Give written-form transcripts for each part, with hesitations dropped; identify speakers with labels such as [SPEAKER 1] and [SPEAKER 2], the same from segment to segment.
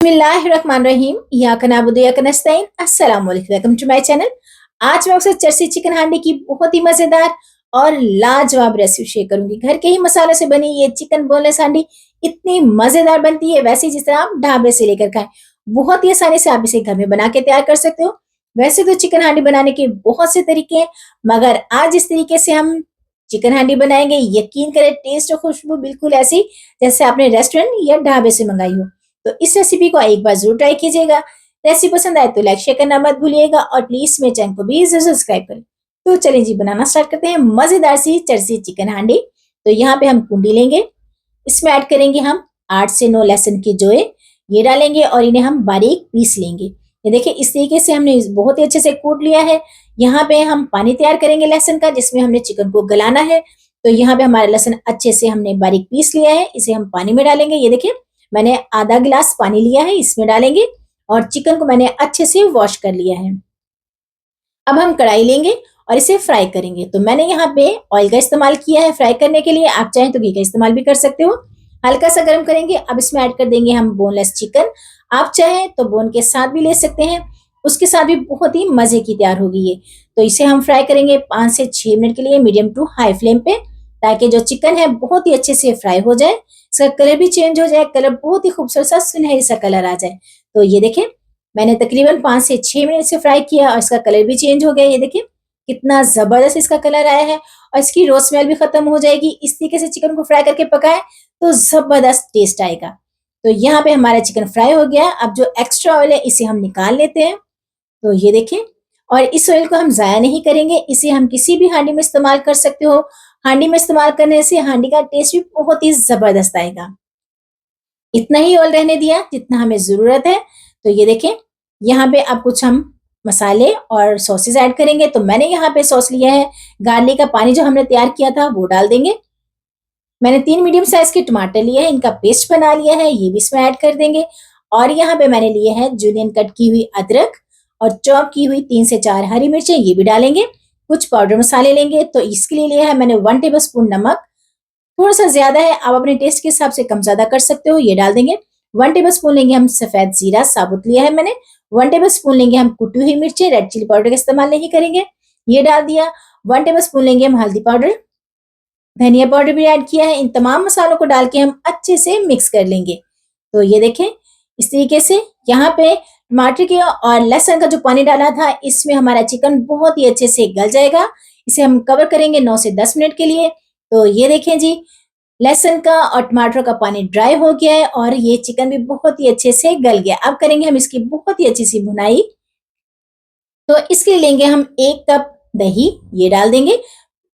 [SPEAKER 1] बिस्मिल्लाहिर्रहमानिर्रहीम। अस्सलाम वालेकुम। Welcome to my channel. आज मैं आपसे चरसी चिकन हांडी की बहुत ही मजेदार और लाजवाब रेसिपी शेयर करूंगी। घर के ही मसालों से बनी ये चिकन बोनलेस हांडी इतनी मजेदार बनती है, वैसे जिस तरह आप ढाबे से लेकर खाएं। बहुत ही आसानी से आप इसे घर में बना के तैयार कर सकते हो। वैसे तो चिकन हांडी बनाने के बहुत से तरीके हैं, मगर आज इस तरीके से हम चिकन हांडी बनाएंगे, यकीन करें टेस्ट और खुशबू बिल्कुल ऐसी जैसे आपने रेस्टोरेंट या ढाबे से मंगाई हो। तो इस रेसिपी को एक बार जरूर ट्राई कीजिएगा। रेसिपी पसंद आए तो लाइक शेयर करना मत भूलिएगा और प्लीज मेरे चैनल को भी जरूर सब्सक्राइब करें। तो चलिए जी, बनाना स्टार्ट करते हैं मजेदार सी चरसी चिकन हांडी। तो यहाँ पे हम कुंडी लेंगे, इसमें ऐड करेंगे हम 8 से 9 लहसुन की जोए, ये डालेंगे और इन्हें हम बारीक पीस लेंगे। ये देखिए इस तरीके से हमने बहुत ही अच्छे से कूट लिया है। यहाँ पे हम पानी तैयार करेंगे लहसुन का, जिसमें हमने चिकन को गलाना है। तो यहाँ पे हमारा लहसुन अच्छे से हमने बारीक पीस लिया है, इसे हम पानी में डालेंगे। ये देखिए मैंने आधा गिलास पानी लिया है, इसमें डालेंगे और चिकन को मैंने अच्छे से वॉश कर लिया है। अब हम कढ़ाई लेंगे और इसे फ्राई करेंगे। तो मैंने यहाँ पे ऑयल का इस्तेमाल किया है फ्राई करने के लिए, आप चाहें तो घी का इस्तेमाल भी कर सकते हो। हल्का सा गर्म करेंगे। अब इसमें ऐड कर देंगे हम बोनलेस चिकन, आप चाहें तो बोन के साथ भी ले सकते हैं, उसके साथ भी बहुत ही मजे की तैयार होगी ये। तो इसे हम फ्राई करेंगे 5 से 6 मिनट के लिए मीडियम टू हाई फ्लेम पे, ताकि जो चिकन है बहुत ही अच्छे से फ्राई हो जाए, इसका कलर भी चेंज हो जाए, कलर बहुत ही खूबसूरत सा सुनहरी सा कलर आ जाए। तो ये देखें मैंने तकरीबन 5 से 6 मिनट से फ्राई किया और इसका कलर भी चेंज हो गया। ये देखिए कितना जबरदस्त इसका कलर आया है और इसकी रो स्मेल भी खत्म हो जाएगी। इस तरीके से चिकन को फ्राई करके पकाएं तो जबरदस्त टेस्ट आएगा। तो यहाँ पे हमारा चिकन फ्राई हो गया। अब जो एक्स्ट्रा ऑयल है इसे हम निकाल लेते हैं। तो ये देखिए, और इस ऑयल को हम जाया नहीं करेंगे, इसे हम किसी भी हांडी में इस्तेमाल कर सकते हो। हांडी में इस्तेमाल करने से हांडी का टेस्ट भी बहुत ही जबरदस्त आएगा। इतना ही ऑयल रहने दिया जितना हमें जरूरत है। तो ये देखें यहाँ पे अब कुछ हम मसाले और सॉसेज ऐड करेंगे। तो मैंने यहाँ पे सॉस लिया है, गार्लिक का पानी जो हमने तैयार किया था वो डाल देंगे। मैंने 3 मीडियम साइज के टमाटर लिए हैं, इनका पेस्ट बना लिया है, ये भी इसमें ऐड कर देंगे। और यहाँ पे मैंने लिए हैं जूलियन कट की हुई अदरक और चॉप की हुई 3 से 4 हरी मिर्चें, ये भी डालेंगे। कुछ पाउडर मसाले लेंगे, तो इसके लिए लिया है मैंने 1 टेबल स्पून नमक, थोड़ा सा ज्यादा है, आप अपने टेस्ट के हिसाब से कम ज्यादा कर सकते हो, ये डाल देंगे। 1 टेबल स्पून लेंगे हम सफेद जीरा साबुत लिया है मैंने। 1 टेबल स्पून लेंगे हम कुटी हुई मिर्ची, रेड चिली पाउडर का इस्तेमाल नहीं करेंगे, ये डाल दिया। 1 टेबल स्पून लेंगे हम हल्दी पाउडर, धनिया पाउडर भी ऐड किया है। इन तमाम मसालों को डाल के हम अच्छे से मिक्स कर लेंगे। तो ये देखें इस तरीके से यहाँ पे टमाटर के और लहसुन का जो पानी डाला था, इसमें हमारा चिकन बहुत ही अच्छे से गल जाएगा। इसे हम कवर करेंगे 9 से 10 मिनट के लिए। तो ये देखें जी, लहसुन का और टमाटर का पानी ड्राई हो गया है और ये चिकन भी बहुत ही अच्छे से गल गया। अब करेंगे हम इसकी बहुत ही अच्छी सी भुनाई। तो इसके लिए लेंगे हम 1 कप दही, ये डाल देंगे।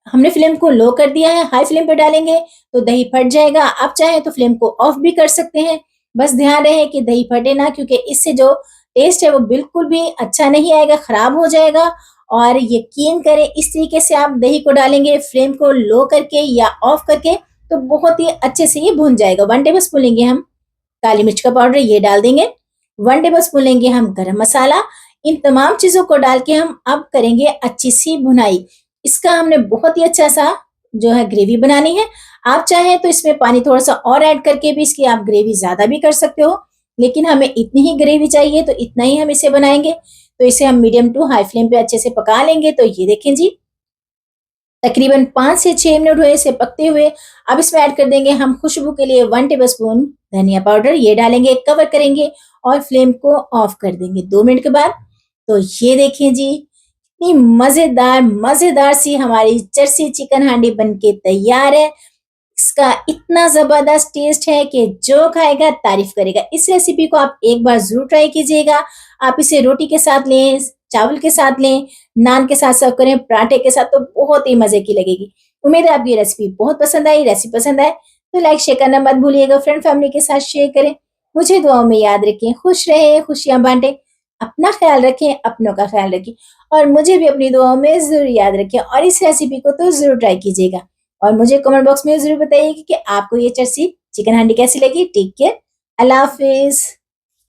[SPEAKER 1] हमने फ्लेम को लो कर दिया है, हाई फ्लेम पे डालेंगे तो दही फट जाएगा। आप चाहे तो फ्लेम को ऑफ भी कर सकते हैं, बस ध्यान रहे कि दही फटे ना, क्योंकि इससे जो टेस्ट है वो बिल्कुल भी अच्छा नहीं आएगा, खराब हो जाएगा। और यकीन करें इस तरीके से आप दही को डालेंगे फ्लेम को लो करके या ऑफ करके, तो बहुत ही अच्छे से ये भुन जाएगा। 1 टेबल स्पून लेंगे हम काली मिर्च का पाउडर, ये डाल देंगे। 1 टेबल स्पून लेंगे हम गरम मसाला। इन तमाम चीजों को डाल के हम अब करेंगे अच्छी सी भुनाई। इसका हमने बहुत ही अच्छा सा जो है ग्रेवी बनानी है। आप चाहें तो इसमें पानी थोड़ा सा और ऐड करके भी इसकी आप ग्रेवी ज्यादा भी कर सकते हो, लेकिन हमें इतनी ही ग्रेवी चाहिए तो इतना ही हम इसे बनाएंगे। तो इसे हम मीडियम टू हाई फ्लेम पे अच्छे से पका लेंगे। तो ये देखें जी, तकरीबन 5 से 6 मिनट हुए इसे पकते हुए। अब इसमें ऐड कर देंगे हम खुशबू के लिए 1 टेबल स्पून धनिया पाउडर, ये डालेंगे, कवर करेंगे और फ्लेम को ऑफ कर देंगे 2 मिनट के बाद। तो ये देखें जी, इतनी मजेदार मजेदार सी हमारी चरसी चिकन हांडी बनके तैयार है। इसका इतना जबरदस्त टेस्ट है कि जो खाएगा तारीफ करेगा। इस रेसिपी को आप एक बार जरूर ट्राई कीजिएगा। आप इसे रोटी के साथ लें, चावल के साथ लें, नान के साथ सर्व करें, पराठे के साथ, तो बहुत ही मजे की लगेगी। उम्मीद है आपको ये रेसिपी बहुत पसंद आई। रेसिपी पसंद आए तो लाइक शेयर करना मत भूलिएगा, फ्रेंड फैमिली के साथ शेयर करें। मुझे दुआओं में याद रखें, खुश रहें, खुशियां बांटें, अपना ख्याल रखें, अपनों का ख्याल रखें और मुझे भी अपनी दुआओं में जरूर याद रखें। और इस रेसिपी को तो जरूर ट्राई कीजिएगा और मुझे कमेंट बॉक्स में जरूर बताइए कि आपको ये चरसी चिकन हांडी कैसी लगी। टेक केयर, अल्लाह हाफिज।